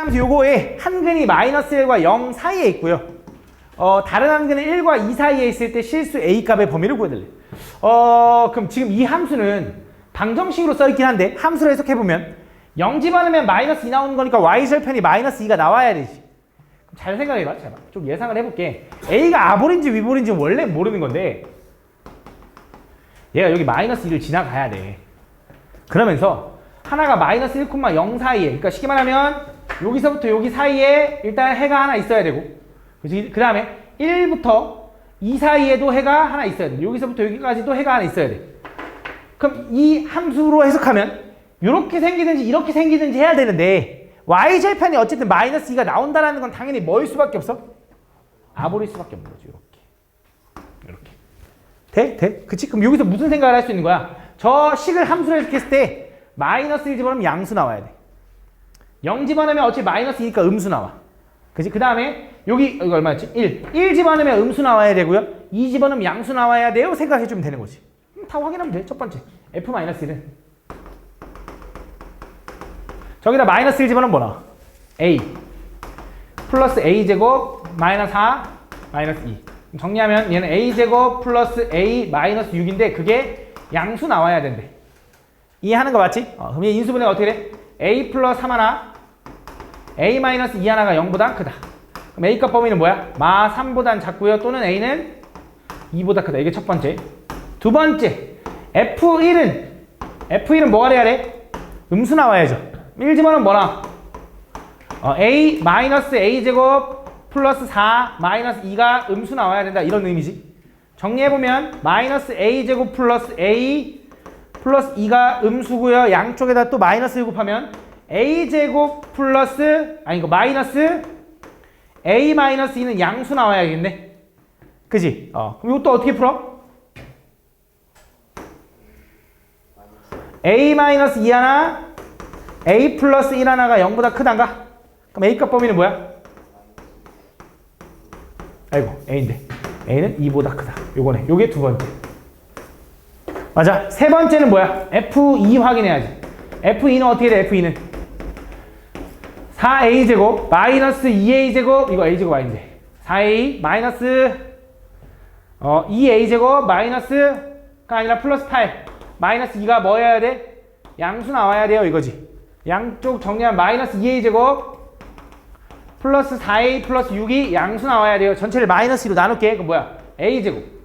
이차함수 요거에 한근이 마이너스 1과 0 사이에 있고요. 다른 한근은 1과 2 사이에 있을 때 실수 A 값의 범위를 구해달래. 그럼 지금 이 함수는 방정식으로 써있긴 한데 함수로 해석해보면 0 집어넣으면 마이너스 2 나오는 거니까 y절편이 마이너스 2가 나와야 되지. 잘 생각해봐. 좀 예상을 해볼게. A가 아볼인지 위볼인지 원래 모르는 건데 얘가 여기 마이너스 2를 지나가야 돼. 그러면서 하나가 마이너스 1,0 사이에, 그러니까 쉽게 말하면 여기서부터 여기 사이에 일단 해가 하나 있어야 되고, 그 다음에 1부터 2 사이에도 해가 하나 있어야 돼. 여기서부터 여기까지도 해가 하나 있어야 돼. 그럼 이 함수로 해석하면 이렇게 생기든지 이렇게 생기든지 해야 되는데 y절편이 어쨌든 마이너스 2가 나온다는 건 당연히 뭐일 수밖에 없어? 아볼일 수밖에 없는 거죠. 이렇게. 돼? 그치? 그럼 여기서 무슨 생각을 할 수 있는 거야? 저 식을 함수로 해석했을 때 마이너스 1 집어넣으면 양수 나와야 돼. 0 집어넣으면 어차피 마이너스 2니까 음수 나와. 그치? 그 다음에 여기 이거 얼마였지? 1 집어넣으면 음수 나와야 되고요. 2 집어넣으면 양수 나와야 돼요. 생각해주면 되는 거지. 다 확인하면 돼. 첫 번째 F-1은 저기다 마이너스 1 집어넣으면 뭐 나와? A 플러스 A제곱 마이너스 4 마이너스 2. 정리하면 얘는 A제곱 플러스 A 마이너스 6인데 그게 양수 나와야 된대. 이해하는 거 맞지? 그럼 얘 인수분해가 어떻게 돼? A 플러스 3 하나 A 마이너스 2 하나가 0보다 크다. 그럼 A값 범위는 뭐야? 마 3보단 작고요. 또는 A는 2보다 크다. 이게 첫 번째. 두 번째 F1은 뭐가 돼야 돼? 음수 나와야죠. 1 집어넣으면 뭐 나와? A 마이너스 A제곱 플러스 4 마이너스 2가 음수 나와야 된다. 이런 의미지. 정리해보면 마이너스 A제곱 플러스 A 플러스 2가 음수고요. 양쪽에다 또 마이너스 1 곱하면 A제곱 플러스 이거 마이너스 A 마이너스 2는 양수 나와야겠네. 그지? 그럼 이것도 어떻게 풀어? A 마이너스 2 하나 A 플러스 1 하나가 0보다 크단가? 그럼 A값 범위는 뭐야? 아이고 A인데 A는 2보다 크다. 요거네. 요게 두 번째. 맞아. 세 번째는 뭐야? F2 확인해야지. F2는 어떻게 돼? F2는 4A제곱 마이너스 2A제곱 이거 A제곱 아닌데 4A 마이너스 2A제곱 마이너스가 아니라 플러스 8 마이너스 2가 뭐 해야 돼? 양수 나와야 돼요. 이거지. 양쪽 정리하면 마이너스 2A제곱 플러스 4A 플러스 6이 양수 나와야 돼요. 전체를 마이너스 2로 나눌게. 그럼 뭐야? A제곱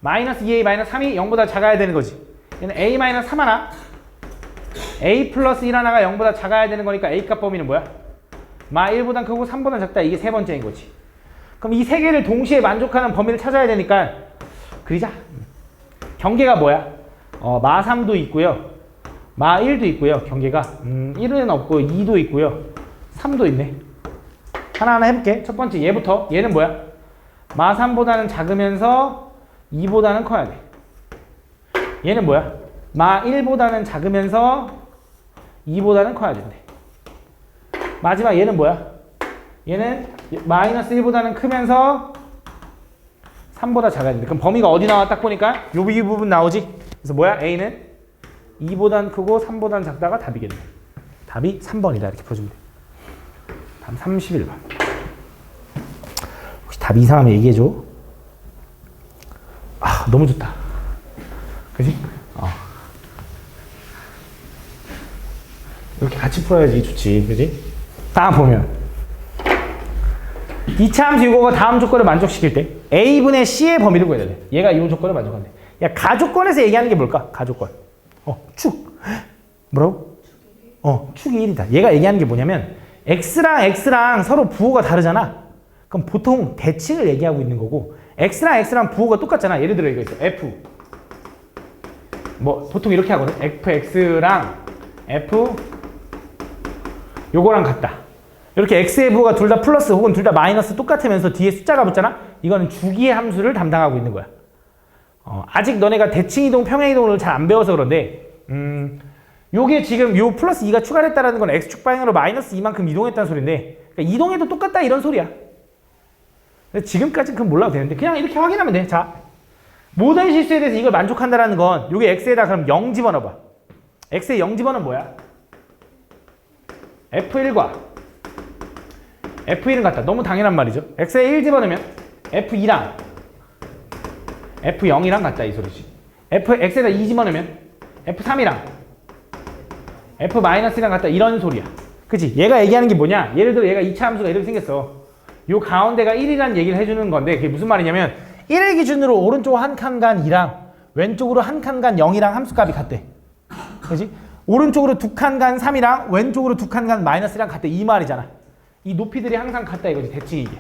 마이너스 2A 마이너스 3이 0보다 작아야 되는 거지. 얘는 A 마이너스 3 하나 A 플러스 1 하나가 0보다 작아야 되는 거니까 A값 범위는 뭐야? 마 1보단 크고 3보단 작다. 이게 세 번째인 거지. 그럼 이 세 개를 동시에 만족하는 범위를 찾아야 되니까 그리자. 경계가 뭐야? 마 3도 있고요. 마 1도 있고요. 경계가 1은 없고 2도 있고요. 3도 있네. 하나하나 해볼게. 첫 번째 얘부터. 얘는 뭐야? 마 3보다는 작으면서 2보다는 커야 돼. 얘는 뭐야? 마 1보다는 작으면서 2보다는 커야 된대. 마지막 얘는 뭐야? 얘는 마이너스 1보다는 크면서 3보다 작아야 된대. 그럼 범위가 어디 나와? 딱 보니까 요 부분 나오지? 그래서 뭐야? A는 2보단 크고 3보단 작다가 답이겠네. 답이 3번이다. 이렇게 풀어주면 돼. 다음 31번. 혹시 답이 이상하면 얘기해줘. 너무 좋다. 그치? 이렇게 같이 풀어야지 좋지. 그치? 다음 보면 2차 함수 이거가 다음 조건을 만족시킬 때 A분의 C의 범위를 구해야 돼. 얘가 이 조건을 만족한대. 야, 가조건에서 얘기하는 게 뭘까? 가조건. 축. 뭐라고? 축이 1이다. 얘가 얘기하는 게 뭐냐면 X랑 서로 부호가 다르잖아. 그럼 보통 대칭을 얘기하고 있는 거고 X랑 부호가 똑같잖아. 예를 들어 이거 있어. F. 보통 이렇게 하거든. FX랑 F 요거랑 같다. 이렇게 X의 부호가 둘 다 플러스 혹은 둘 다 마이너스 똑같으면서 뒤에 숫자가 붙잖아. 이거는 주기의 함수를 담당하고 있는 거야. 아직 너네가 대칭이동, 평행이동을 잘 안 배워서 그런데 요게 지금 요 플러스 2가 추가됐다는 건 X축 방향으로 마이너스 2만큼 이동했다는 소리인데 그러니까 이동해도 똑같다 이런 소리야. 지금까지는 그건 몰라도 되는데 그냥 이렇게 확인하면 돼. 자, 모든 실수에 대해서 이걸 만족한다는 건 요게 X에다 그럼 0 집어넣어봐. X에 0 집어넣으면 뭐야? F1과 F1은 같다. 너무 당연한 말이죠. X에 1 집어넣으면 F2랑 F0이랑 같다 이 소리지. X에다 2 집어넣으면 F3이랑 F-이랑 같다 이런 소리야. 그치? 얘가 얘기하는 게 뭐냐? 예를 들어 얘가 2차 함수가 이렇게 생겼어. 요 가운데가 1이라는 얘기를 해주는 건데 그게 무슨 말이냐면 1을 기준으로 오른쪽 한 칸간 2랑 왼쪽으로 한 칸간 0이랑 함수값이 같대. 그치? 오른쪽으로 두 칸간 3이랑 왼쪽으로 두 칸간 -1랑 같대 이 말이잖아. 이 높이들이 항상 같다 이거지 대칭 이게.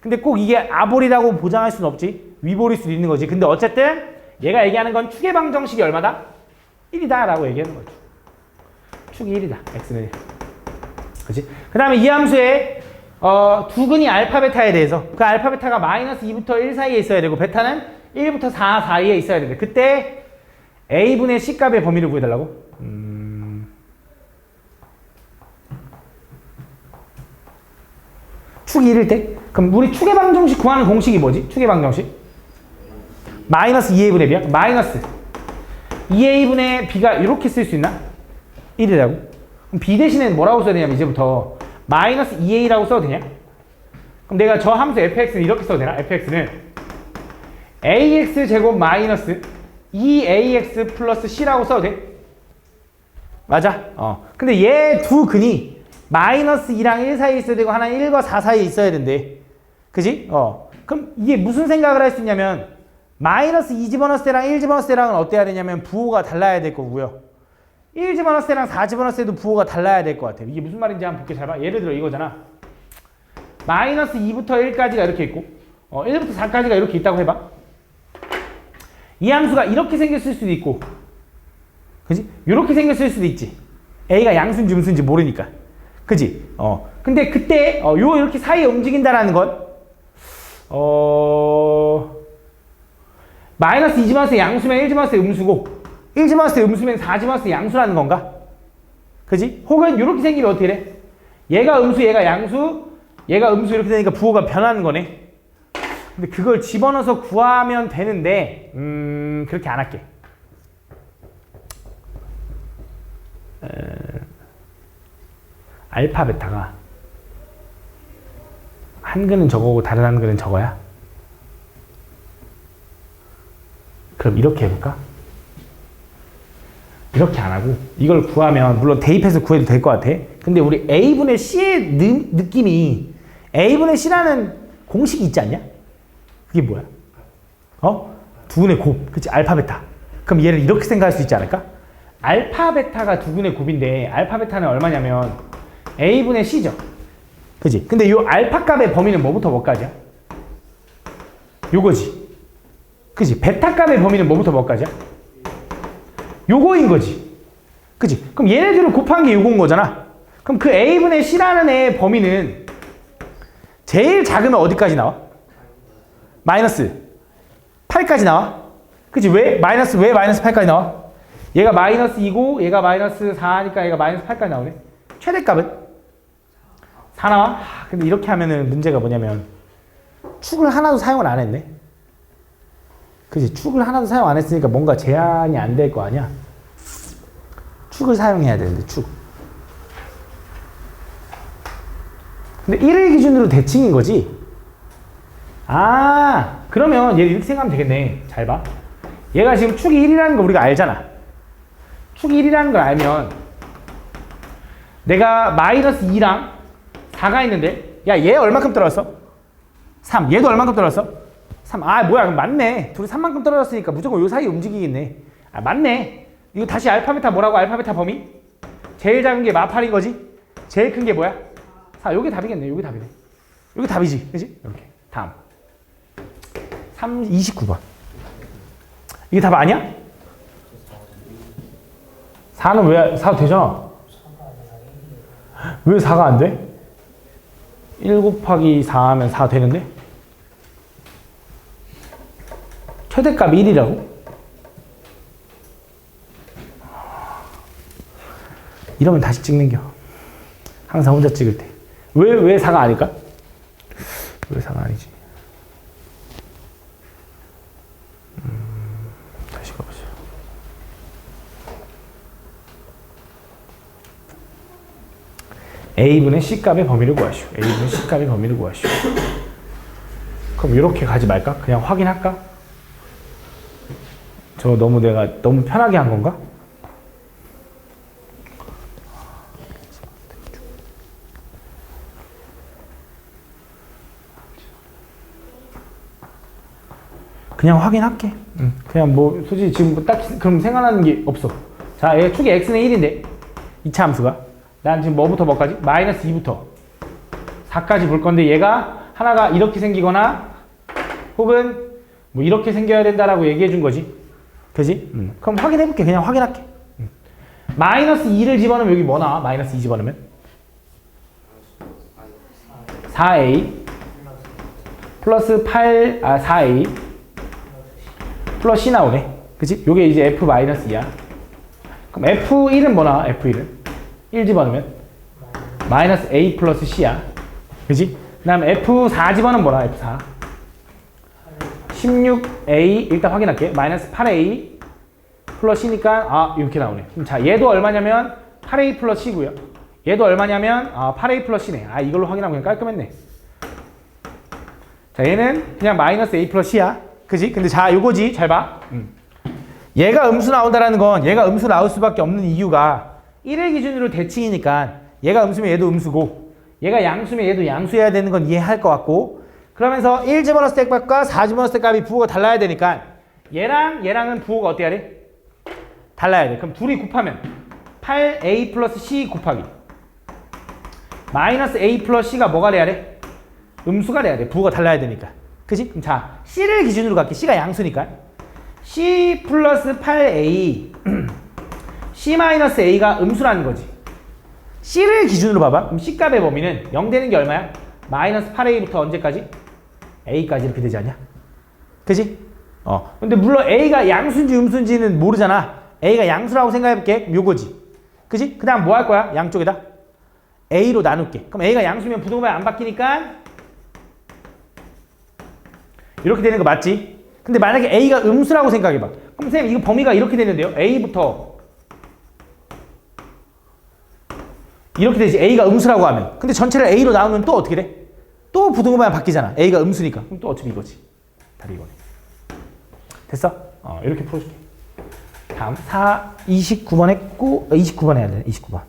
근데 꼭 이게 아볼이라고 보장할 수는 없지. 위볼일 수도 있는 거지. 근데 어쨌든 얘가 얘기하는 건 축의 방정식이 얼마다? 1이다 라고 얘기하는 거죠. 축이 1이다. x는 1. 그치? 그 다음에 이 함수의 두근이 알파 베타에 대해서 그 알파 베타가 -2부터 1 사이에 있어야 되고 베타는 1부터 4 사이에 있어야 되는데 그때 a분의 c값의 범위를 구해달라고? 축이 1일 때? 그럼 우리 축의 방정식 구하는 공식이 뭐지? 축의 방정식? -2a분의 b야? 마이너스 2a분의 b가 이렇게 쓸 수 있나? 1이라고? 그럼 b 대신에 뭐라고 써야 되냐면 이제부터 -2a라고 써도 되냐? 그럼 내가 저 함수 fx는 이렇게 써도 되나? fx는 ax 제곱 마이너스 2ax 플러스 c라고 써도 돼? 맞아? 근데 얘 두 근이 -2랑 1 사이에 있어야 되고 하나는 1과 4 사이에 있어야 된대. 그지? 그럼 이게 무슨 생각을 할 수 있냐면 -2 집어넣었을 때랑 1 집어넣었을 때랑은 어때야 되냐면 부호가 달라야 될 거고요. 1 집어넣었을 때랑 4 집어넣었을 때도 부호가 달라야 될 것 같아요. 이게 무슨 말인지 한번 볼게 잘 봐. 예를 들어 이거잖아. -2부터 1까지가 이렇게 있고 1부터 4까지가 이렇게 있다고 해봐. 이 함수가 이렇게 생겼을 수도 있고 그지? 이렇게 생겼을 수도 있지. A가 양수인지 음수인지 모르니까. 그지? 근데 그때 요 이렇게 사이에 움직인다라는 건 -2 집어넣었을 때 양수면 1 집어넣었을 때 음수고 1 집어넣었을 때 음수면 4 집어넣었을 때 양수라는 건가? 그지? 혹은 이렇게 생기면 어떻게 돼? 얘가 음수, 얘가 양수, 얘가 음수 이렇게 되니까 부호가 변하는 거네. 근데 그걸 집어넣어서 구하면 되는데 그렇게 안 할게. 알파 베타가 한글은 저거고 다른 한글은 저거야? 그럼 이렇게 해볼까? 이렇게 안 하고 이걸 구하면 물론 대입해서 구해도 될 것 같아. 근데 우리 a분의 c의 느낌이 a분의 c라는 공식이 있지 않냐? 그게 뭐야? 두근의 곱. 그치? 알파 베타. 그럼 얘를 이렇게 생각할 수 있지 않을까? 알파 베타가 두근의 곱인데 알파 베타는 얼마냐면 a분의 c죠. 그치? 근데 이 알파 값의 범위는 뭐부터 뭐까지야? 요거지. 그치? 베타 값의 범위는 뭐부터 뭐까지야? 요거인 거지. 그치? 그럼 얘네들을 곱한 게 요거인 거잖아. 그럼 그 a분의 c라는 애의 범위는 제일 작으면 어디까지 나와? 마이너스 8까지 나와? 그치? 왜 마이너스 8까지 나와? 얘가 -2고 얘가 -4니까 얘가 -8까지 나오네. 최대값은 4 나와? 근데 이렇게 하면은 문제가 뭐냐면 축을 하나도 사용을 안 했네. 그치? 축을 하나도 사용 안 했으니까 뭔가 제한이 안 될 거 아니야? 축을 사용해야 되는데 축. 근데 1을 기준으로 대칭인 거지? 그러면 얘 이렇게 생각하면 되겠네. 잘 봐. 얘가 지금 축이 1이라는 거 우리가 알잖아. 축이 1이라는 걸 알면 내가 -2랑 4가 있는데 야, 얘 얼마큼 떨어졌어? 3. 얘도 얼마큼 떨어졌어? 3. 뭐야, 그럼 맞네. 둘이 3만큼 떨어졌으니까 무조건 요 사이에 움직이겠네. 맞네. 이거 다시 알파 베타 뭐라고? 알파 베타 범위? 제일 작은 게 -8인 거지? 제일 큰 게 뭐야? 4. 요게 답이겠네. 요게 답이네. 요게 답이지. 그지? 이렇게. 다음. 29번. 이게 답 아니야? 4는 왜, 4 되잖아. 왜 4가 안 돼? 1 곱하기 4 하면 4 되는데? 최대값 1이라고? 이러면 다시 찍는겨. 항상 혼자 찍을 때. 왜 4가 아닐까? 왜 4가 아니지? 다시 가보죠. A분의 C값의 범위를 구하시오. A분의 C값의 범위를 구하시오. 그럼 이렇게 가지 말까? 그냥 확인할까? 저 내가 너무 편하게 한 건가? 그냥 확인할게. 그냥 뭐 솔직히 지금 딱 그럼 생각나는 게 없어. 자, 얘 축이 x는 1인데 2차 함수가 난 지금 뭐부터 뭐까지? 마이너스 2부터 4까지 볼 건데 얘가 하나가 이렇게 생기거나 혹은 뭐 이렇게 생겨야 된다라고 얘기해 준 거지. 그지? 그럼 확인해 볼게. 그냥 확인할게. 마이너스 2를 집어넣으면 여기 뭐 나와? 마이너스 2 집어넣으면 4a 플러스 4a 플러스 C 나오네. 그치? 요게 이제 F-2야. 그럼 F1은 뭐 나와? F1은 1 집어넣으면 마이너스 A 플러스 C야. 그치? 그 다음 F4 집어넣으면 뭐 나와? F4 16A 일단 확인할게. 마이너스 8A 플러스 C니까 이렇게 나오네. 그럼 자, 얘도 얼마냐면 8A 플러스 C고요. 얘도 얼마냐면 8A 플러스 C네. 이걸로 확인하면 그냥 깔끔했네. 자, 얘는 그냥 마이너스 A 플러스 C야. 그지? 근데 자, 요거지. 잘 봐. 얘가 음수 나온다라는 건 얘가 음수 나올 수밖에 없는 이유가 1을 기준으로 대칭이니까 얘가 음수면 얘도 음수고 얘가 양수면 얘도 양수해야 되는 건 이해할 것 같고 그러면서 1 집어넣었을 때 값과 4 집어넣었을 때 값이 부호가 달라야 되니까 얘랑은 부호가 어때야 돼? 달라야 돼. 그럼 둘이 곱하면 8A 플러스 C 곱하기 마이너스 A 플러스 C가 뭐가 돼야 돼? 음수가 돼야 돼. 부호가 달라야 되니까. 그치? 그럼 자, C를 기준으로 갈게. C가 양수니까. C 플러스 8A C 마이너스 A가 음수라는 거지. C를 기준으로 봐봐. 그럼 C값의 범위는 0 되는 게 얼마야? 마이너스 8A부터 언제까지? A까지 이렇게 되지 않냐? 그치? 근데 물론 A가 양수인지 음수인지는 모르잖아. A가 양수라고 생각해볼게. 요거지. 그치? 그 다음 뭐 할 거야? 양쪽에다? A로 나눌게. 그럼 A가 양수면 부등호방이 안 바뀌니까 이렇게 되는 거 맞지? 근데 만약에 A가 음수라고 생각해봐. 그럼 선생님 이거 범위가 이렇게 되는데요. A부터 이렇게 되지. A가 음수라고 하면. 근데 전체를 A로 나누면 또 어떻게 돼? 또 부등호방이 바뀌잖아. A가 음수니까. 그럼 또 어차피 이거지. 답이 이거네. 됐어? 이렇게 풀어줄게. 다음 29번 했고 29번 해야 돼. 29번.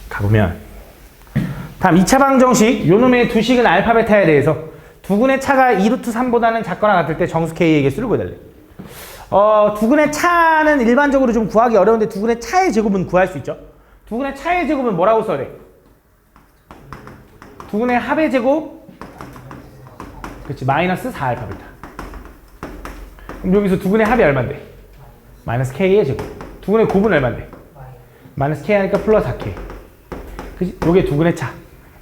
가보면 다음 2차 방정식 요놈의 두 식은 알파 베타에 대해서 두근의 차가 2루트 3보다는 작거나 같을 때 정수 K의 개수를 구해달래. 두근의 차는 일반적으로 좀 구하기 어려운데 두근의 차의 제곱은 구할 수 있죠. 두근의 차의 제곱은 뭐라고 써야 돼? 두근의 합의 제곱 그렇지 마이너스 4알파 베타. 그럼 여기서 두근의 합이 얼만데? 마이너스 K의 제곱. 두근의 곱은 얼만데? 마이너스 K 하니까 플러스 4K. 그치? 요게 두근의 차.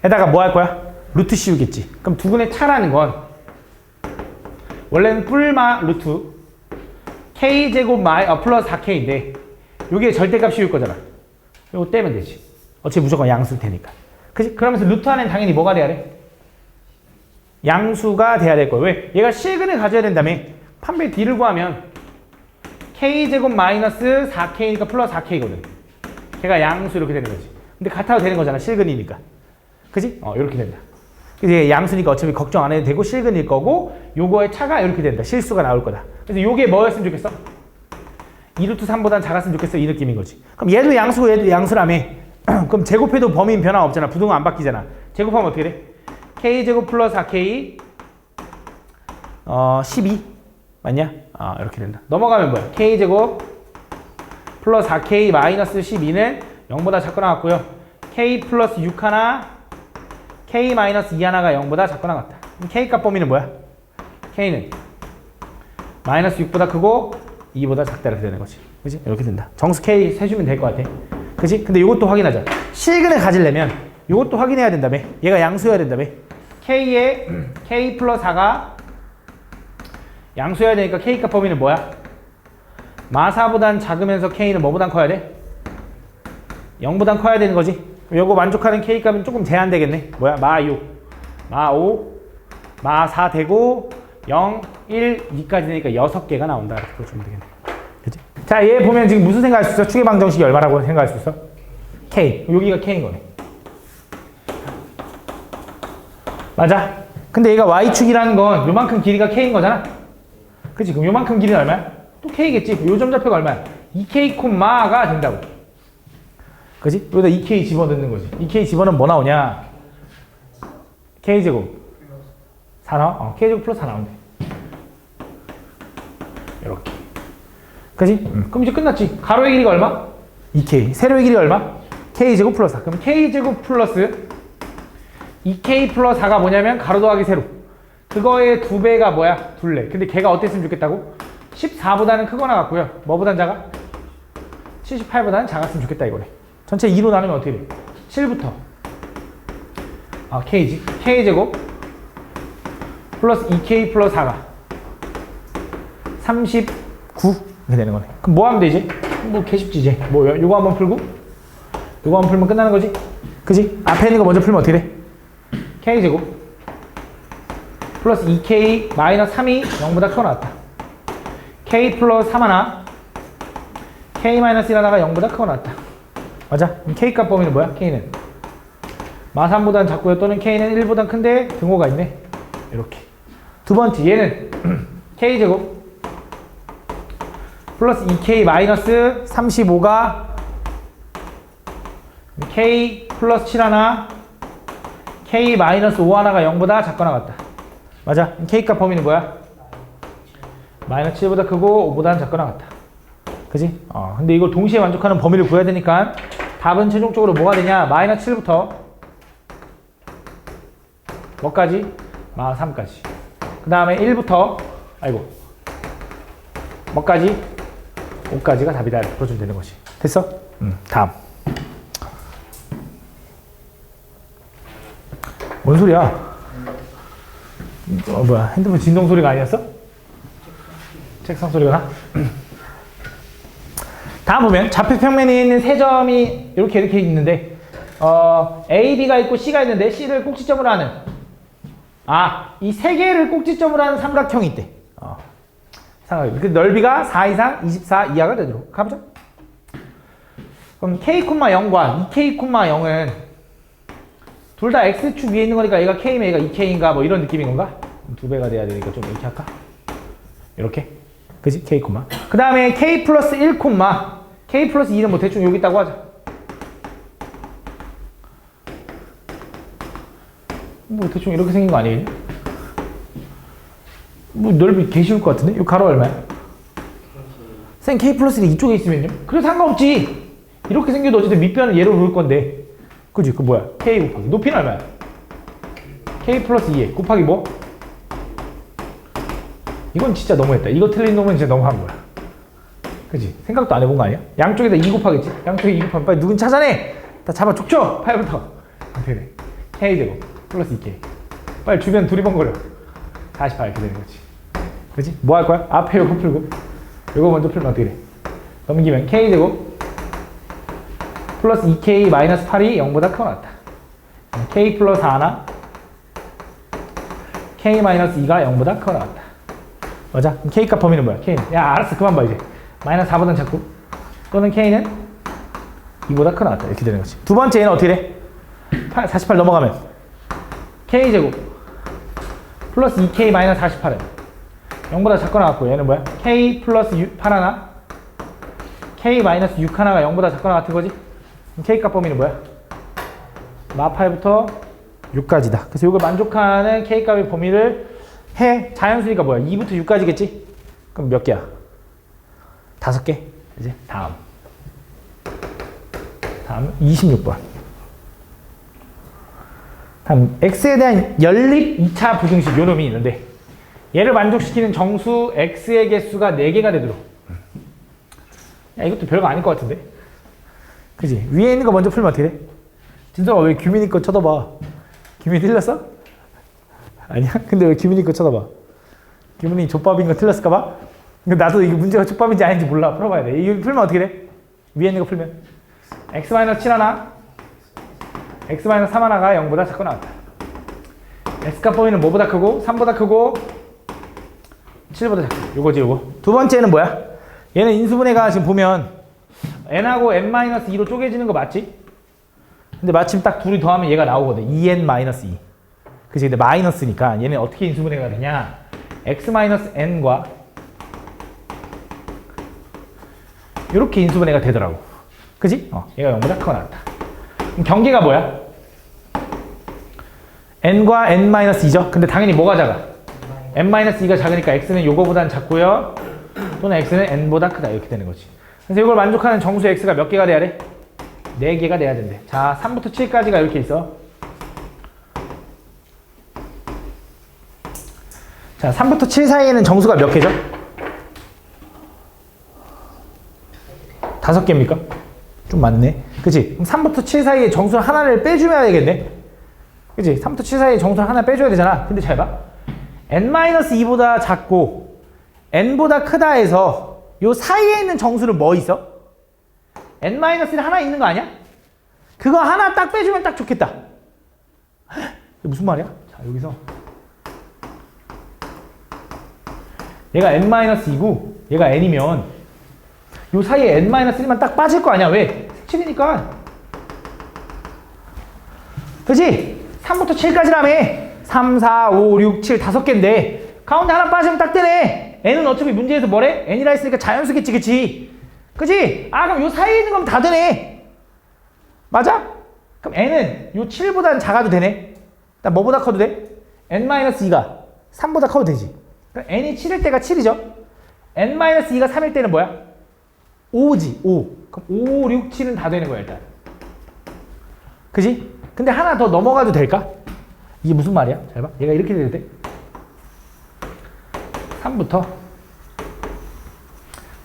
에다가 뭐 할 거야? 루트 씌우겠지. 그럼 두근의 차라는 건 원래는 뿔마 루트 K제곱 플러스 4K인데 요게 절대값 씌울 거잖아. 요거 떼면 되지. 어차피 무조건 양수일 테니까. 그치? 그러면서 루트 안에는 당연히 뭐가 돼야 돼? 양수가 돼야 될 거야. 왜? 얘가 실근을 가져야 된다며. 판별 D를 구하면 K제곱 마이너스 4K니까 플러스 4K거든. 걔가 양수 이렇게 되는 거지. 근데 같아도 되는 거잖아. 실근이니까. 그지? 이렇게 된다. 이제 양수니까 어차피 걱정 안 해도 되고 실근일 거고 요거의 차가 이렇게 된다. 실수가 나올 거다. 그래서 요게 뭐였으면 좋겠어? 2루트 3보단 작았으면 좋겠어. 이 느낌인 거지. 그럼 얘도 양수고 얘도 양수라며. 그럼 제곱해도 범위는 변화 없잖아. 부등호 안 바뀌잖아. 제곱하면 어떻게 돼? K제곱 플러스 4K 12 맞냐? 이렇게 된다. 넘어가면 뭐야? K제곱 플러스 4K 마이너스 12는 0보다 작거나 같고요. K 플러스 6 하나 K 마이너스 2 하나가 0보다 작거나 같다. 그럼 K값 범위는 뭐야? K는 마이너스 6보다 크고 2보다 작다 이렇게 되는 거지. 그치? 이렇게 된다. 정수 K 세주면 될 것 같아. 그치? 근데 이것도 확인하자. 실근을 가지려면 이것도 확인해야 된다며. 얘가 양수여야 된다며. K에 K 플러스 4가 양수여야 되니까 K값 범위는 뭐야? 마4보단 작으면서 K는 뭐보단 커야 돼? 0보단 커야 되는 거지. 요거 만족하는 K값은 조금 제한되겠네. 뭐야? 마6, 마5, 마4 되고 0, 1, 2까지 되니까 6개가 나온다. 이렇게 보시면 되겠네. 그치? 자, 얘 보면 지금 무슨 생각할 수 있어? 축의 방정식이 얼마라고 생각할 수 있어? K. 여기가 K인 거네. 맞아? 근데 얘가 Y축이라는 건 요만큼 길이가 K인 거잖아? 그치? 그럼 요만큼 길이는 얼마야? 또 K겠지? 요 점좌표가 얼마야? 2K 콤마가 된다고. 그치? 여기다 2K 집어넣는 거지. 2K 집어넣으면 뭐 나오냐? K제곱 4 나와? K제곱 플러스 4 나온대. 이렇게. 그치? 그럼 이제 끝났지. 가로의 길이가 얼마? 2K. 세로의 길이가 얼마? K제곱 플러스 4. 그럼 K제곱 플러스 2K 플러스 4가 뭐냐면 가로 더하기 세로. 그거의 2배가 뭐야? 둘레. 근데 걔가 어땠으면 좋겠다고? 14보다는 크거나 같고요. 뭐보단 작아? 78보다는 작았으면 좋겠다 이거네. 전체 2로 나누면 어떻게 돼? 7부터 K지. K제곱 플러스 2K 플러스 4가 39 이렇게 되는 거네. 그럼 뭐 하면 되지? 뭐 개쉽지 이제. 뭐 요거 한번 풀고 요거 한번 풀면 끝나는 거지? 그지? 앞에 있는 거 먼저 풀면 어떻게 돼? K제곱 플러스 2K 마이너스 3이 0보다 크거 나왔다. K 플러스 3 하나 K 마이너스 1 하나가 0보다 크거 나왔다. 맞아? 그럼 K 값 범위는 뭐야? K는 마3보다는 작고요. 또는 K는 1보다 큰데 등호가 있네. 이렇게. 두 번째 얘는 K제곱 플러스 2K 마이너스 35가 K 플러스 7 하나 K 마이너스 5 하나가 0보다 작거나 같다. 맞아? K 값 범위는 뭐야? 마이너스 7보다 크고 5보다는 작거나 같다. 그지? 근데 이걸 동시에 만족하는 범위를 구해야 되니까 답은 최종적으로 뭐가 되냐? 마이너스 7부터 뭐까지? 마이너스 3까지. 그 다음에 1부터 뭐까지? 5까지가 답이다. 이렇게 풀어주면 되는 거지. 됐어? 다음. 뭔 소리야? 뭐야? 핸드폰 진동 소리가 아니었어? 책상 소리가 나? 다음 보면 좌표 평면에 있는 세 점이 이렇게 있는데 A, B가 있고 C가 있는데 C를 꼭지점으로 하는 이 세 개를 꼭지점으로 하는 삼각형이 있대. 삼각형. 그 넓이가 4 이상 24 이하가 되도록 가보자. 그럼 K,0과 2K,0은 둘 다 X축 위에 있는 거니까 얘가 K면 얘가 2K인가 뭐 이런 느낌인 건가? 2배가 돼야 되니까 좀 이렇게 할까? 이렇게? 그지? K, 그 다음에 K 플러스 1, K 플러스 2는 뭐 대충 여기 있다고 하자. 뭐 대충 이렇게 생긴 거 아니겠냐? 뭐 넓이 개 쉬울 것 같은데? 이 가로 얼마야? 쌤 K 플러스 1이 이쪽에 있으면요? 그래 상관없지. 이렇게 생겨도 어쨌든 밑변은 얘로 놓을 건데. 그지? 그 뭐야? K 곱하기 높이는 얼마야? K 플러스 2에 곱하기 뭐? 이건 진짜 너무했다. 이거 틀린 놈은 진짜 너무한 거야. 그지? 생각도 안 해본 거 아니야? 양쪽에다 2 곱하겠지? 양쪽에 2 곱하면 빨리 누군 찾아내! 다 잡아 족쳐! 8부터. 어떻게 돼? K제곱 플러스 2K. 빨리 주변 두리번거려. 48 이렇게 되는 거지. 그지? 뭐 할 거야? 앞에 요거 풀고 요거 먼저 풀면 어떻게 돼? 넘기면 K제곱 플러스 2K 마이너스 8이 0보다 크거 나왔다. K 플러스 4 하나 K 마이너스 2가 0보다 크거 나왔다. 맞아? 그럼 K 값 범위는 뭐야? K는 야 알았어 그만 봐 이제. 마이너스 4보다는 작고 또는 K는 2보다 크거 나왔다. 이렇게 되는 거지. 두 번째 얘는 어떻게 돼? 48 넘어가면 K제곱 플러스 2K 마이너스 48은 0보다 작거 나왔고 얘는 뭐야? K 플러스 8 하나 K 마이너스 6 하나가 0보다 작거나 같은 거지? 그럼 K 값 범위는 뭐야? 마 8부터 6까지다. 그래서 이걸 만족하는 K 값의 범위를 해. 자연수니까 뭐야? 2부터 6까지겠지? 그럼 몇 개야? 5개. 이제 다음 26번. 다음 X에 대한 연립 2차 부등식 요 놈이 있는데 얘를 만족시키는 정수 X의 개수가 4개가 되도록. 야 이것도 별거 아닐 것 같은데? 그지? 위에 있는 거 먼저 풀면 어떻게 돼? 진성아 왜 규민이 거 쳐다봐? 규민이 틀렸어? 아니야? 근데 왜 규민이 거 쳐다봐? 규민이 족밥인 거 틀렸을까봐? 나도 이게 문제가 족밥인지 아닌지 몰라. 풀어봐야 돼. 이거 풀면 어떻게 돼? 위에 있는 거 풀면 X-7 하나 X-3 하나가 0보다 작거 나왔다. X값 범위는 뭐보다 크고 3보다 크고 7보다 작고. 요거지 요거. 두 번째는 뭐야? 얘는 인수분해가 지금 보면 n하고 n-2로 쪼개지는 거 맞지? 근데 마침 딱 둘이 더하면 얘가 나오거든. 2n-2. 그치? 근데 마이너스니까 얘는 어떻게 인수분해가 되냐? x-n과 이렇게 인수분해가 되더라고. 그치? 얘가 0보다 크거나 같다. 그럼 경계가 뭐야? n과 n-2죠? 근데 당연히 뭐가 작아? n-2가 작으니까 x는 요거보단 작고요. 또는 x는 n보다 크다. 이렇게 되는 거지. 그래서 이걸 만족하는 정수 x가 몇 개가 돼야 돼? 4개가 돼야 된대. 자, 3부터 7까지가 이렇게 있어. 자, 3부터 7 사이에는 정수가 몇 개죠? 5개입니까? 좀 많네. 그치? 그럼 3부터 7 사이에 정수 하나를 빼줘야 되겠네? 그치? 3부터 7 사이에 정수 하나 빼줘야 되잖아. 근데 잘 봐. n-2보다 작고 n보다 크다 해서 요 사이에 있는 정수는 뭐 있어? n-1 하나 있는 거 아니야? 그거 하나 딱 빼주면 딱 좋겠다. 이게 무슨 말이야? 자, 여기서 얘가 n-2고 얘가 n이면 요 사이에 n-1만 딱 빠질 거 아니야. 왜? 7이니까. 그치? 3부터 7까지라며. 3, 4, 5, 6, 7 5개인데 가운데 하나 빠지면 딱 되네. n은 어차피 문제에서 뭐래? n이라 했으니까 자연수겠지. 그치? 그치? 아, 그럼 요 사이에 있는 건 다 되네. 맞아? 그럼 n은 요 7보다는 작아도 되네. 일단 뭐보다 커도 돼? n-2가 3보다 커도 되지. 그럼 n이 7일 때가 7이죠? n-2가 3일 때는 뭐야? 5지. 5. 그럼 5, 6, 7은 다 되는 거야 일단. 그지? 근데 하나 더 넘어가도 될까? 이게 무슨 말이야? 잘 봐. 얘가 이렇게 돼도 돼? 3부터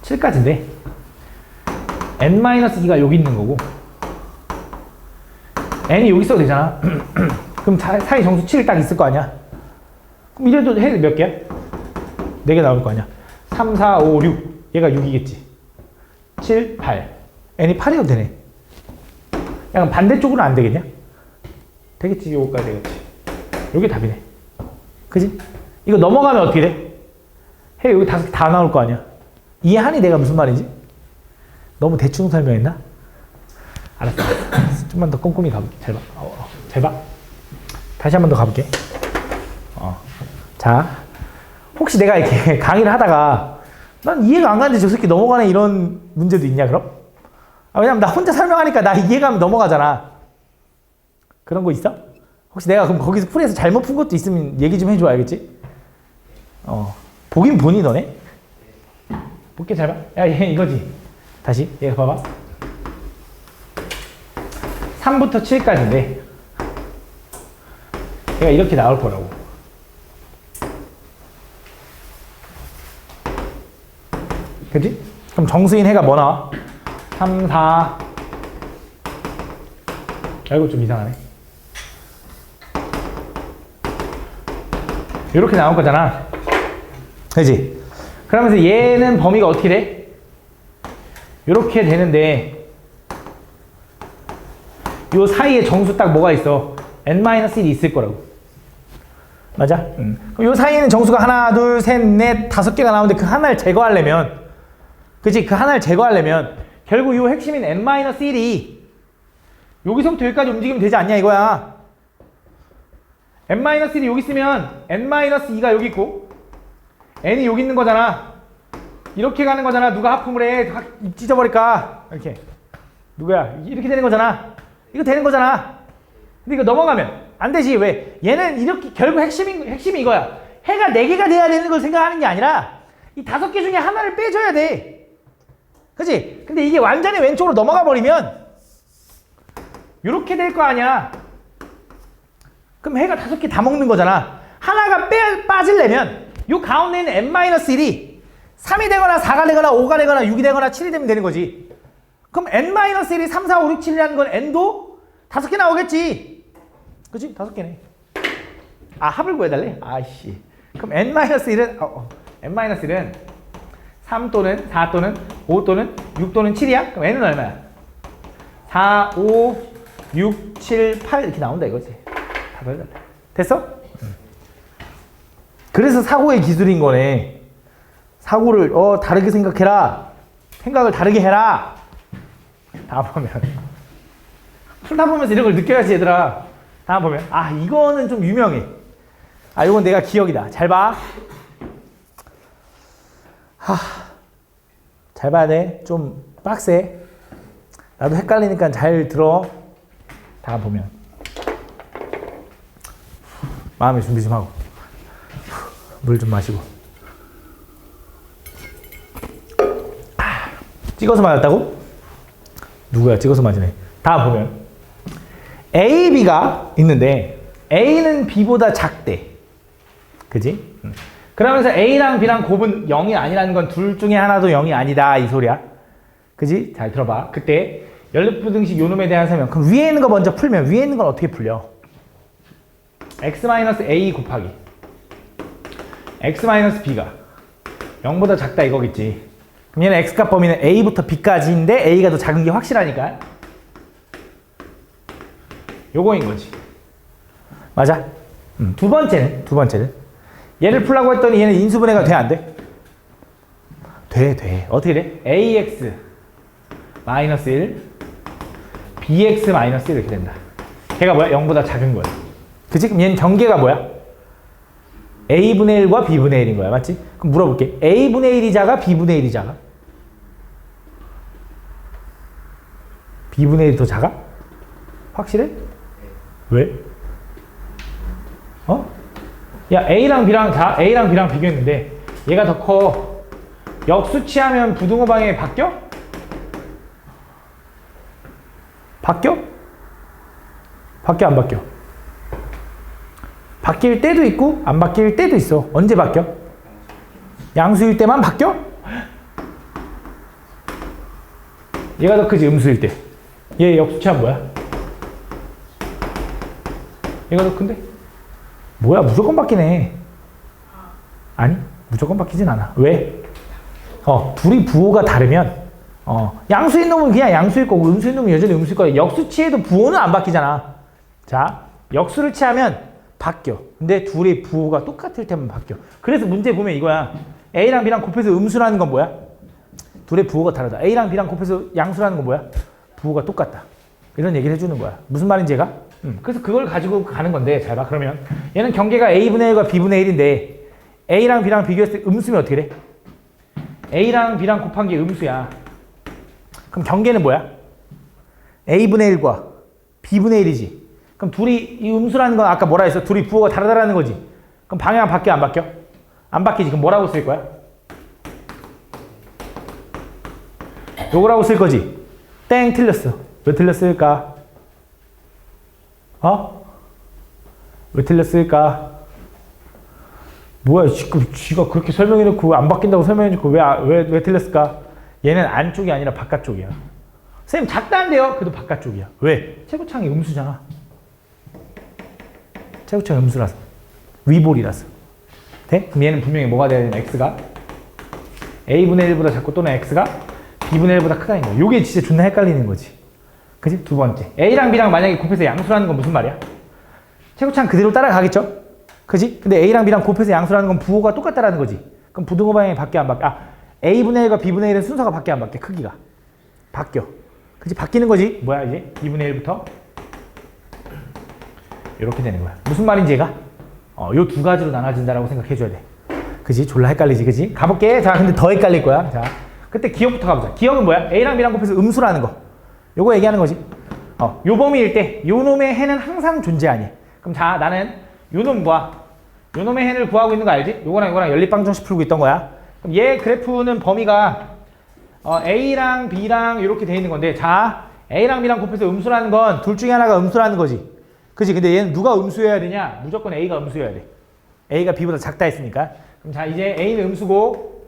7까지인데 n-2가 여기 있는 거고 n이 여기 있어도 되잖아. 그럼 사이 정수 7이 딱 있을 거 아니야? 그럼 이래도 해도 몇 개야? 4개 나올 거 아니야? 3, 4, 5, 6 얘가 6이겠지. 7, 8 n이 8이어도 되네. 약간 반대쪽으로 안 되겠냐? 되겠지. 요거까지 되겠지. 요게 답이네. 그지? 이거 넘어가면 어떻게 돼? 해 여기 5개 다 나올 거 아니야? 이해하니 내가 무슨 말인지? 너무 대충 설명했나? 알았어. 좀만 더 꼼꼼히 가볼게. 잘 봐. 잘 봐. 다시 한 번 더 가볼게. 자, 혹시 내가 이렇게 강의를 하다가 난 이해가 안 가는데 저 새끼 넘어가네 이런 문제도 있냐 그럼? 왜냐면 나 혼자 설명하니까 나 이해가면 넘어가잖아. 그런 거 있어? 혹시 내가 그럼 거기서 풀이해서 잘못 푼 것도 있으면 얘기 좀 해줘. 알겠지? 보긴 보니 너네? 볼게. 잘 봐. 야, 얘 이거지. 다시 얘 봐봐. 3부터 7까지인데 얘가 이렇게 나올 거라고. 그치? 그럼 정수인 해가 뭐 나와? 3, 4 이거 좀 이상하네. 이렇게 나올 거잖아. 그치? 그러면서 얘는 범위가 어떻게 돼? 이렇게 되는데 요 사이에 정수 딱 뭐가 있어? n-1이 있을 거라고. 맞아? 그럼 요 사이에는 정수가 하나, 둘, 셋, 넷, 5개가 나오는데 그 하나를 제거하려면, 그치? 그 하나를 제거하려면 결국 요 핵심인 n-1이 여기서부터 여기까지 움직이면 되지 않냐 이거야. n-1이 여기 있으면 n-2가 여기 있고 n이 여기 있는 거잖아. 이렇게 가는 거잖아. 누가 하품을 해? 확 찢어버릴까? 이렇게. 누구야? 이렇게 되는 거잖아. 이거 되는 거잖아. 근데 이거 넘어가면 안 되지. 왜? 얘는 이렇게 결국 핵심이 이거야. 해가 4개가 돼야 되는 걸 생각하는 게 아니라 이 5개 중에 하나를 빼줘야 돼. 그치? 근데 이게 완전히 왼쪽으로 넘어가 버리면 이렇게 될 거 아니야. 그럼 해가 5개 다 먹는 거잖아. 하나가 빠지려면 요 가운데 있는 n-1이 3이 되거나 4가 되거나 5가 되거나 6이 되거나 7이 되면 되는 거지. 그럼 n-1이 3, 4, 5, 6, 7이라는 건 n도 5개 나오겠지. 그치? 5개네. 아, 합을 구해달래? 아이씨. 그럼 n-1은 n-1은 3 또는 4 또는 5 또는 6 또는 7이야? 그럼 n은 얼마야? 4, 5, 6, 7, 8 이렇게 나온다 이거지. 답을 해달래. 됐어? 그래서 사고의 기술인 거네. 사고를 다르게 생각해라. 생각을 다르게 해라. 다 보면 풀다 보면서 이런 걸 느껴야지 얘들아. 다 보면 아 이거는 좀 유명해. 아 이건 내가 기억이다. 잘 봐. 잘 봐야 돼. 좀 빡세. 나도 헷갈리니까 잘 들어. 다 보면 마음의 준비 좀 하고 물 좀 마시고. 찍어서 맞았다고? 누구야 찍어서 맞으네. 다 보면 A, B가 있는데 A는 B보다 작대. 그지? 그러면서 A랑 B랑 곱은 0이 아니라는 건 둘 중에 하나도 0이 아니다 이 소리야. 그지? 잘 들어봐. 그때 연립부등식 요놈에 대한 설명. 그럼 위에 있는 거 먼저 풀면 위에 있는 건 어떻게 풀려? x-a 곱하기 x-b가 0보다 작다 이거겠지. 그럼 얘는 x값 범위는 a부터 b까지인데 a가 더 작은 게 확실하니까 요거인 거지. 맞아? 두 번째는 얘를 풀라고 했더니 얘는 인수분해가 돼 안 돼? 돼. 어떻게 돼? ax 마이너스 1 bx 마이너스 1 이렇게 된다. 걔가 뭐야? 0보다 작은 거야. 그치? 그럼 얘는 경계가 뭐야? a분의 1과 b분의 1인 거야. 맞지? 그럼 물어볼게. a분의 1이 작아? b분의 1이 작아? b분의 1이 더 작아? 확실해? 왜? 야 a랑 b랑 비교했는데 얘가 더 커. 역수치하면 부등호 방향이 바뀌어? 바뀌어 안 바뀌어? 바뀔 때도 있고 안 바뀔 때도 있어. 언제 바뀌어? 양수일 때만 바뀌어? 얘가 더 크지 음수일 때. 얘 역수치하면 뭐야? 얘가 더 큰데? 뭐야 무조건 바뀌네. 아니 무조건 바뀌진 않아. 왜? 둘이 부호가 다르면 양수인 놈은 그냥 양수일 거고 음수인 놈은 여전히 음수일 거야. 역수치해도 부호는 안 바뀌잖아. 자, 역수를 취하면 바뀌어. 근데 둘의 부호가 똑같을 때만 바뀌어. 그래서 문제 보면 이거야. A랑 B랑 곱해서 음수라는 건 뭐야? 둘의 부호가 다르다. A랑 B랑 곱해서 양수라는 건 뭐야? 부호가 똑같다. 이런 얘기를 해주는 거야. 무슨 말인지 얘가? 그래서 그걸 가지고 가는 건데 잘 봐. 그러면 얘는 경계가 A분의 1과 B분의 1인데 A랑 B랑 비교했을 때 음수면 어떻게 돼? A랑 B랑 곱한 게 음수야. 그럼 경계는 뭐야? A분의 1과 B분의 1이지. 그럼 둘이 이 음수라는 건 아까 뭐라 했어? 둘이 부호가 다르다라는 거지. 그럼 방향 바뀌어 안 바뀌어? 안 바뀌지. 그럼 뭐라고 쓸 거야? 요거라고 쓸 거지. 땡 틀렸어. 왜 틀렸을까? 왜 틀렸을까? 뭐야 지가 그렇게 설명해놓고 안 바뀐다고 설명해놓고 왜 틀렸을까? 얘는 안쪽이 아니라 바깥쪽이야. 쌤 작다는데요? 그래도 바깥쪽이야. 왜? 최고창이 음수잖아. 최고창이 음수라서. 위볼이라서. 돼? 그럼 얘는 분명히 뭐가 돼야 되냐? x가 a분의 1보다 작고 또는 x가 b분의 1보다 크다는 거야. 요게 진짜 존나 헷갈리는 거지. 그치? 두 번째. A랑 B랑 만약에 곱해서 양수라는 건 무슨 말이야? 최고창 그대로 따라가겠죠? 그치? 근데 A랑 B랑 곱해서 양수라는 건 부호가 똑같다라는 거지. 그럼 부등호 방향이 바뀌어 안 바뀌어? A분의 1과 B분의 1은 순서가 바뀌어 안 바뀌어? 크기가. 바뀌어. 그치? 바뀌는 거지. 뭐야 이제? 2분의 1부터 이렇게 되는 거야. 무슨 말인지 얘가? 요 두 가지로 나눠진다라고 생각해줘야 돼. 그치? 졸라 헷갈리지. 그치? 가볼게. 자, 근데 더 헷갈릴 거야. 자, 그때 기억부터 가보자. 기억은 뭐야? A랑 B랑 곱해서 음수라는 거. 요거 얘기하는 거지. 요 범위일 때 요 놈의 해는 항상 존재하니. 그럼 자, 나는 요 놈의 해를 구하고 있는 거 알지? 요거랑 요거랑 연립방정식 풀고 있던 거야. 그럼 얘 그래프는 범위가 A랑 B랑 이렇게 돼 있는 건데, 자, A랑 B랑 곱해서 음수라는 건 둘 중에 하나가 음수라는 거지. 그치? 근데 얘는 누가 음수여야 되냐? 무조건 A가 음수여야 돼. A가 B보다 작다 했으니까. 그럼 자, 이제 A는 음수고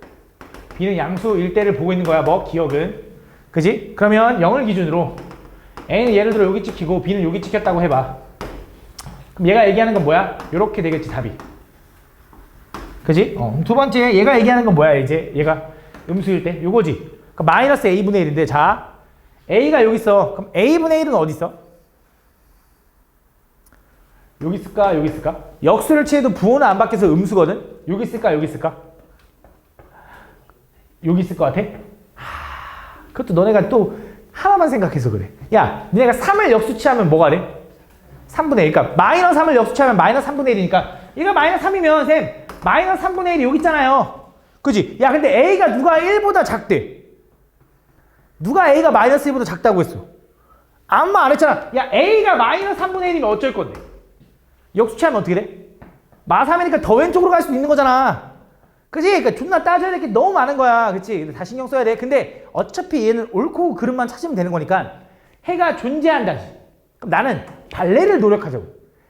B는 양수일 때를 보고 있는 거야. 뭐? 기억은. 그지? 그러면 0을 기준으로 A는 예를 들어 여기 찍히고 B는 여기 찍혔다고 해봐. 그럼 얘가 얘기하는 건 뭐야? 요렇게 되겠지, 답이. 그지? 두 번째, 얘가 얘기하는 건 뭐야? 이제 얘가 음수일 때? 요거지. 그럼 마이너스 A분의 1인데, 자, A가 여기 있어. 그럼 A분의 1은 어디 있어? 여기 있을까? 여기 있을까? 역수를 취해도 부호는 안 바뀌어서 음수거든? 여기 있을까? 여기 있을까? 여기 있을 것 같아? 그것도 너네가 또 하나만 생각해서 그래. 야, 니네가 3을 역수치하면 뭐가 돼? 3분의 1. 그러니까 마이너스 3을 역수치하면 마이너스 3분의 1이니까 얘가 마이너스 3이면 쌤 마이너스 3분의 1이 여기 있잖아요. 그지? 야, 근데 A가 누가 1보다 작대? 누가 A가 마이너스 1보다 작다고 했어? 아무 말 안 했잖아. 야, A가 마이너스 3분의 1이면 어쩔 건데? 역수치하면 어떻게 돼? 마3이니까 더 왼쪽으로 갈 수도 있는 거잖아. 그치? 그러니까 존나 따져야 될 게 너무 많은 거야. 그치? 다 신경 써야 돼. 근데 어차피 얘는 옳고 그름만 찾으면 되는 거니까 해가 존재한다. 그럼 나는 발레를 노력하자고.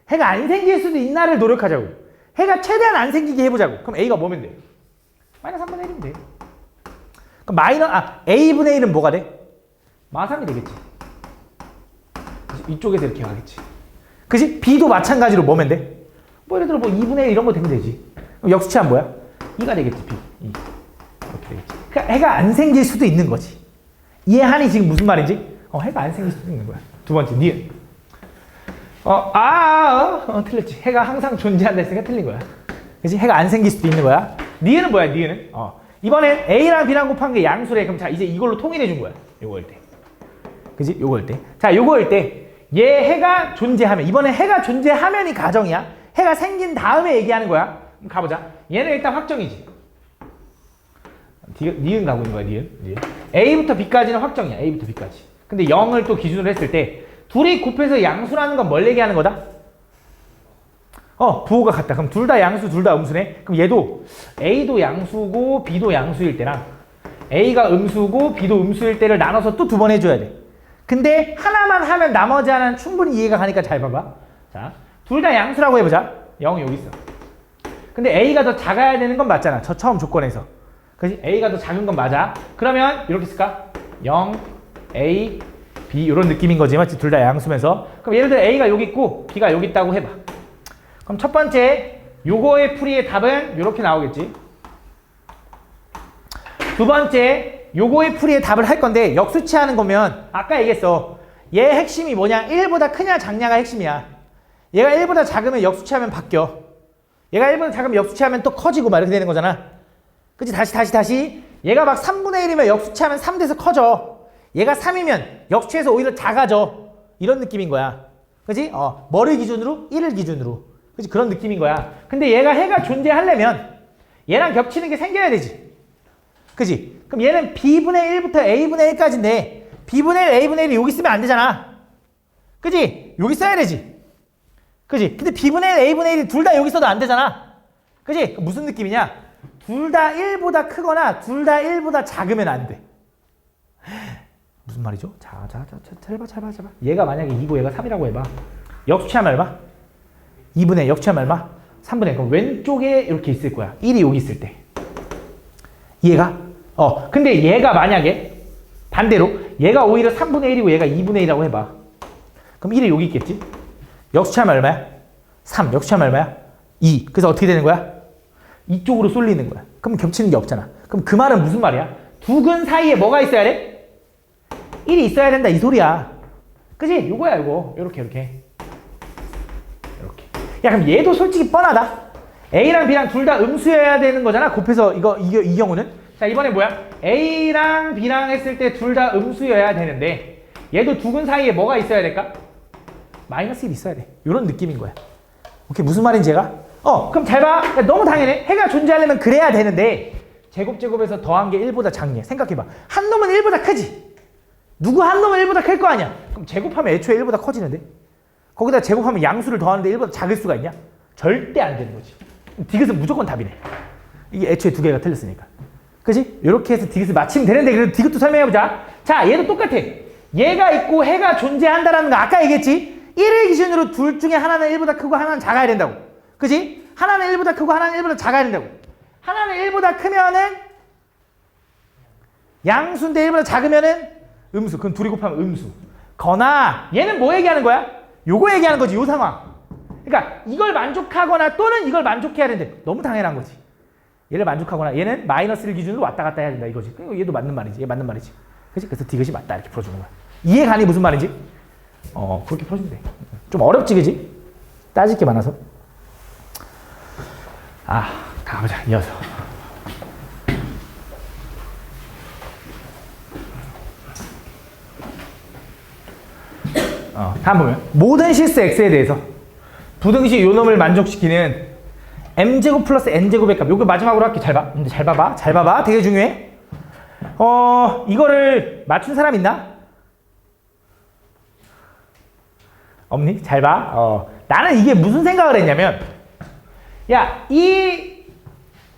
해가 안 생길 수도 있나를 노력하자고. 해가 최대한 안 생기게 해보자고. 그럼 A가 뭐면 돼? 마이너스 3분의 1이면 돼. 그럼 A분의 1은 뭐가 돼? 마3이 되겠지. 이쪽에서 이렇게 가겠지. 그치? B도 마찬가지로 뭐면 돼? 뭐 예를 들어 뭐 2분의 1 이런 거 되면 되지. 그럼 역수치하면 뭐야? 2가 되겠지. B. 2. 이렇게 되겠지. 그러니까 해가 안 생길 수도 있는 거지. 이해하니 지금 무슨 말인지? 해가 안 생길 수도 있는 거야. 두 번째, 니은. 틀렸지. 해가 항상 존재한다 했으니까 틀린 거야. 그치? 해가 안 생길 수도 있는 거야. 니은은 뭐야, 니은은? 이번엔 A랑 B랑 곱한 게 양수래. 그럼 자, 이제 이걸로 통일해 준 거야. 요거 할 때. 그치? 요거 할 때. 자, 요거 할 때. 얘 해가 존재하면, 이번에 해가 존재하면이 가정이야. 해가 생긴 다음에 얘기하는 거야. 그럼 가보자. 얘는 일단 확정이지. 니은 가고 있는 거야, 니은. A부터 B까지는 확정이야. A부터 B까지. 근데 0을 또 기준으로 했을 때 둘이 곱해서 양수라는 건 뭘 얘기하는 거다? 부호가 같다. 그럼 둘 다 양수, 둘 다 음수네. 그럼 얘도 A도 양수고 B도 양수일 때랑 A가 음수고 B도 음수일 때를 나눠서 또 두 번 해줘야 돼. 근데 하나만 하면 나머지 하나는 충분히 이해가 가니까 잘 봐봐. 자, 둘 다 양수라고 해보자. 0이 여기 있어. 근데 A가 더 작아야 되는 건 맞잖아. 저 처음 조건에서. 그치? A가 더 작은 건 맞아. 그러면 이렇게 쓸까? 0, A, B 이런 느낌인 거지. 맞지? 둘 다 양수면서. 그럼 예를 들어 A가 여기 있고 B가 여기 있다고 해봐. 그럼 첫 번째 요거의 풀이의 답은 이렇게 나오겠지. 두 번째 요거의 풀이의 답을 할 건데 역수치하는 거면 아까 얘기했어. 얘 핵심이 뭐냐? 1보다 크냐 작냐가 핵심이야. 얘가 1보다 작으면 역수치하면 바뀌어. 얘가 1보다 작으면 역수치하면 또 커지고 막 이렇게 되는 거잖아. 그치? 다시. 얘가 막 3분의 1이면 역수치하면 3 돼서 커져. 얘가 3이면 역수치해서 오히려 작아져. 이런 느낌인 거야. 그치? 뭐를 기준으로? 1을 기준으로. 그치? 그런 느낌인 거야. 근데 얘가 해가 존재하려면 얘랑 겹치는 게 생겨야 되지. 그치? 그럼 얘는 B분의 1부터 A분의 1까지인데 B분의 1, A분의 1이 여기 있으면 안 되잖아. 그치? 여기 써야 되지. 그치? 근데 B분의 1, A분의 1이 둘 다 여기 써도 안 되잖아. 그치? 무슨 느낌이냐? 둘 다 1보다 크거나 둘 다 1보다 작으면 안 돼. 무슨 말이죠? 자, 잘 봐. 얘가 만약에 2고 얘가 3이라고 해봐. 역수치하면 얼마? 2분의 역수치하면 얼마? 3분의. 그럼 왼쪽에 이렇게 있을 거야. 1이 여기 있을 때. 얘가? 근데 얘가 만약에 반대로 얘가 오히려 3분의 1이고 얘가 2분의 1이라고 해봐. 그럼 1이 여기 있겠지? 역수치하면 얼마야? 3. 역수치하면 얼마야? 2. 그래서 어떻게 되는 거야? 이쪽으로 쏠리는 거야. 그럼 겹치는 게 없잖아. 그럼 그 말은 무슨 말이야? 두 근 사이에 뭐가 있어야 돼? 1이 있어야 된다 이 소리야. 그치? 요거야 요거. 요렇게. 야, 그럼 얘도 솔직히 뻔하다. A랑 B랑 둘 다 음수여야 되는 거잖아. 곱해서 이 경우는. 자, 이번에 뭐야? A랑 B랑 했을 때 둘 다 음수여야 되는데 얘도 두 근 사이에 뭐가 있어야 될까? 마이너스 1이 있어야 돼. 요런 느낌인 거야. 오케이, 무슨 말인지 얘가? 그럼 잘 봐. 야, 너무 당연해. 해가 존재하려면 그래야 되는데 제곱에서 더한 게 1보다 작냐? 생각해봐. 한 놈은 1보다 크지? 누구 한 놈은 1보다 클 거 아니야? 그럼 제곱하면 애초에 1보다 커지는데? 거기다 제곱하면 양수를 더하는데 1보다 작을 수가 있냐? 절대 안 되는 거지. 디귿은 무조건 답이네. 이게 애초에 두 개가 틀렸으니까. 그치? 이렇게 해서 디귿을 맞추면 되는데 그래도 디귿도 설명해보자. 자, 얘도 똑같아. 얘가 있고 해가 존재한다라는 거 아까 얘기했지? 1을 기준으로 둘 중에 하나는 1보다 크고 하나는 작아야 된다고. 그치? 하나는 1보다 크고 하나는 1보다 작아야 된다고. 하나는 1보다 크면은 양수인데 1보다 작으면은 음수. 그럼 둘이 곱하면 음수. 거나 얘는 뭐 얘기하는 거야? 요거 얘기하는 거지, 요 상황. 그러니까 이걸 만족하거나 또는 이걸 만족해야 되는데 너무 당연한 거지. 얘를 만족하거나 얘는 마이너스를 기준으로 왔다 갔다 해야 된다 이거지. 얘도 맞는 말이지. 얘 맞는 말이지. 그치? 그래서 디귿이 맞다 이렇게 풀어주는 거야. 이해 가니 무슨 말인지? 그렇게 풀어주면 돼. 좀 어렵지, 그지? 따질 게 많아서. 가보자. 이어서. 다음 보면 모든 실수 x에 대해서 부등식 요놈을 만족시키는 m제곱 플러스 n제곱의 값. 요거 마지막으로 할게. 잘 봐. 근데 잘 봐봐. 잘 봐봐. 되게 중요해. 이거를 맞춘 사람 있나? 없니? 잘 봐. 나는 이게 무슨 생각을 했냐면, 야, 이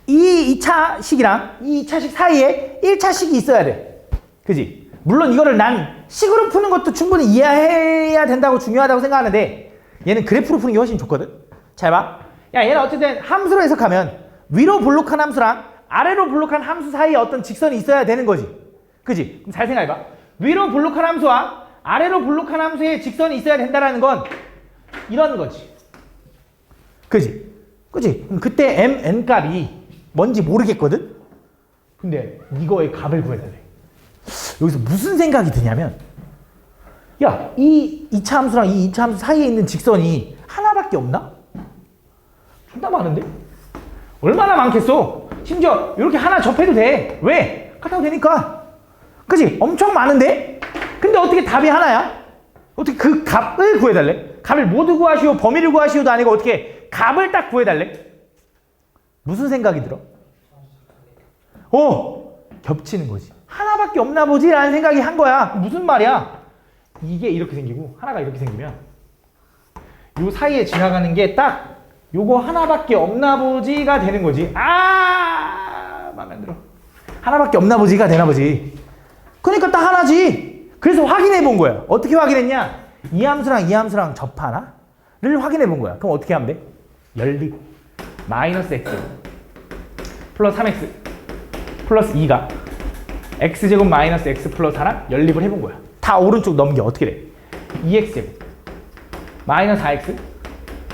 2차식이랑 이 2차식 사이에 1차식이 있어야 돼. 그지? 물론 이거를 난 식으로 푸는 것도 충분히 이해해야 된다고 중요하다고 생각하는데, 얘는 그래프로 푸는 게 훨씬 좋거든? 잘 봐. 야, 얘는 어쨌든 함수로 해석하면 위로 볼록한 함수랑 아래로 볼록한 함수 사이에 어떤 직선이 있어야 되는 거지. 그지? 그럼 잘 생각해봐. 위로 볼록한 함수와 아래로 볼록한 함수에 직선이 있어야 된다는 건 이런 거지. 그지? 그지? 그럼 그때 n 값이 뭔지 모르겠거든? 근데 이거의 값을 구해달래. 여기서 무슨 생각이 드냐면, 야, 이 2차 함수랑 이 2차 함수 사이에 있는 직선이 하나밖에 없나? 존나 많은데? 얼마나 많겠어? 심지어 이렇게 하나 접해도 돼. 왜? 같아도 되니까. 그지? 엄청 많은데? 근데 어떻게 답이 하나야? 어떻게 그 값을 구해달래? 값을 모두 구하시오, 범위를 구하시오도 아니고 어떻게 값을 딱 구해달래? 무슨 생각이 들어? 겹치는 거지. 하나밖에 없나 보지? 라는 생각이 한 거야. 무슨 말이야? 이게 이렇게 생기고 하나가 이렇게 생기면 요 사이에 지나가는 게 딱 요거 하나밖에 없나 보지가 되는 거지. 마음에 안 들어. 하나밖에 없나 보지가 되나 보지. 그러니까 딱 하나지. 그래서 확인해 본 거야. 어떻게 확인했냐? 이 함수랑 접하나를 확인해 본 거야. 그럼 어떻게 하면 돼? 연립. 마이너스 x 플러스 3x 플러스 2가 x제곱 마이너스 x 플러스 4랑 연립을 해본 거야. 다 오른쪽 넘겨. 어떻게 돼? 2x제곱 마이너스 4x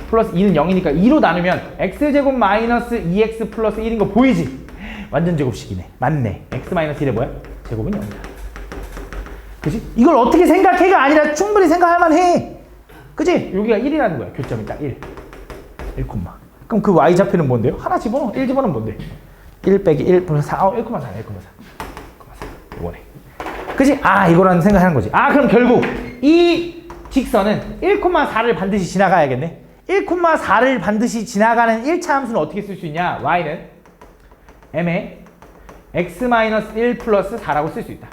플러스 2는 0이니까 2로 나누면 x제곱 마이너스 2x 플러스 1인 거 보이지? 완전 제곱식이네. 맞네. x 마이너스 1이 뭐야? 제곱은 0이다. 그치? 이걸 어떻게 생각해가 아니라 충분히 생각할 만해. 그치? 여기가 1이라는 거야. 교점이 딱 1. 1, 그럼 그 y좌표는 뭔데요? 하나 집어넣어. 1 집어넣으면 뭔데? 1 빼기 1 플러스 4. 1,4. 1,4. 이거네. 그치? 이거라는 생각하는 거지. 그럼 결국 이 직선은 1,4를 반드시 지나가야겠네. 1,4를 반드시 지나가는 1차 함수는 어떻게 쓸 수 있냐? y는 m에 x-1 플러스 4라고 쓸 수 있다.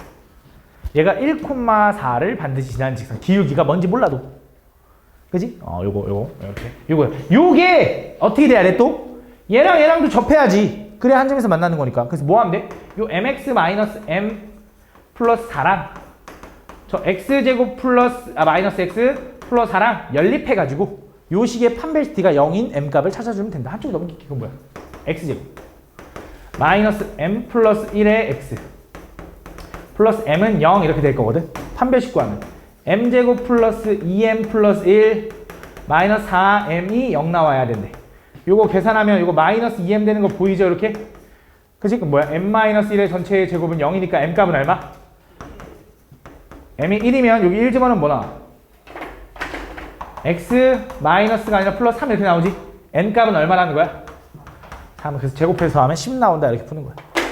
얘가 1,4를 반드시 지나는 직선. 기울기가 뭔지 몰라도. 그지? 요거 이렇게. 요게 어떻게 돼야 돼 또? 얘랑도 접해야지. 그래야 한 점에서 만나는 거니까. 그래서 뭐 하면 돼? 요 mx-m 플러스 4랑 저 x제곱 플러스 마이너스 x 플러스 4랑 연립해가지고 요 식의 판별시티가 0인 m값을 찾아주면 된다. 한쪽 넘기기. 그건 뭐야? x제곱 마이너스 m 플러스 1의 x 플러스 m은 0 이렇게 될 거거든. 판별식 구하면 m제곱 플러스 2m 플러스 1 마이너스 4m이 0 나와야 된대. 요거 계산하면 요거 마이너스 2m 되는 거 보이죠? 이렇게? 그치? 그럼 뭐야? m 마이너스 1의 전체의 제곱은 0이니까 m값은 얼마? m이 1이면 여기 1 집어넣으면 뭐 나와? x 마이너스가 아니라 플러스 3 이렇게 나오지? n값은 얼마라는 거야? 그래서 제곱해서 하면 10 나온다 이렇게 푸는 거야.